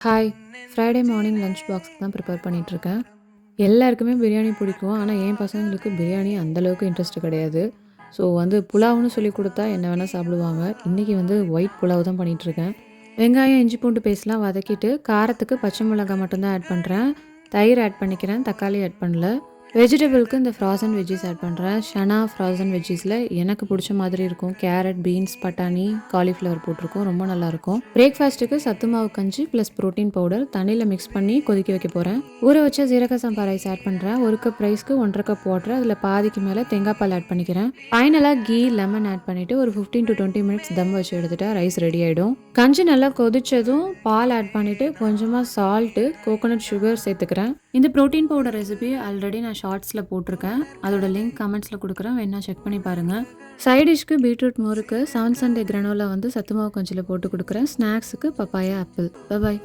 Hi! Friday morning lunch பாக்ஸ்க்கு தான் prepare பண்ணிட்டுருக்கேன். எல்லாருக்குமே பிரியாணி பிடிக்கும். ஆனா, என் பசங்களுக்கு பிரியாணி அந்த அளவுக்கு இன்ட்ரெஸ்ட் கிடையாது. ஸோ புலாவ்னு சொல்லிக் குடுத்தா என்ன வேணா சாப்பிடுவாங்க. இன்னைக்கு ஒயிட் புலாவ் தான் பண்ணிட்டுருக்கேன். வெங்காயம், இஞ்சி பூண்டு பேஸ்ட்லாம் வதக்கிட்டு, காரத்துக்கு பச்சை மிளகாய் மட்டும் தான் ஆட் பண்றேன். தயிர் ஆட் பண்ணிக்கிறேன். தக்காளி ஆட் பண்ணல. வெஜிடபிள்க்கு இந்த ஃப்ரோசன் வெஜ்ஜீஸ் ஆட் பண்றேன். சனா ஃப்ரோசன் வெஜ்ஜீஸ்ல எனக்கு புடிச்ச மாதிரி இருக்கும். கேரட், பீன்ஸ், பட்டாணி, காலிஃப்ளவர் போட்டிருக்கோம். ரொம்ப நல்லாயிருக்கும். பிரேக்ஃபாஸ்ட்டுக்கு சத்து மாவு கஞ்சி ப்ளஸ் புரோட்டீன் பவுடர் தண்ணியில மிக்ஸ் பண்ணி கொதிக்க வைக்க போறேன். ஊற வச்ச ஜீரக சம்பா ரைஸ் ஆட் பண்றேன். 1 கப் ரைஸ்க்கு 1 1/2 கப் வாட்டர். அதில பாதிக்கு மேல தேங்காய் பால் ஆட் பண்ணிக்கிறேன். ஃபைனலா கீ, லெமன் ஆட் பண்ணிட்டு ஒரு 15 to 20 மினிட்ஸ் தம் வச்சு எடுத்துட்டா ரைஸ் ரெடி ஆயிடும். கஞ்சி நல்லா கொதிச்சதும் பால் ஆட் பண்ணிட்டு கொஞ்சமா சால்ட்டு, கோகோனட் சுகர் சேர்த்துக்கிறேன். இந்த புரோட்டீன் பவுடர் ரெசிபி ஆல்ரெடி நான் ஷார்ட்ஸில் போட்டிருக்கேன். அதோட லிங்க் கமெண்ட்ஸில் கொடுக்குறேன். வேணா செக் பண்ணி பாருங்கள். சைட் டிஷ்க்கு பீட்ரூட் முறுக்கு, 7 சண்டே கிரானோலா சத்து மாவு கஞ்சியில் போட்டு கொடுக்குறேன். ஸ்நாக்ஸுக்கு பப்பாயா, ஆப்பிள். பாய்.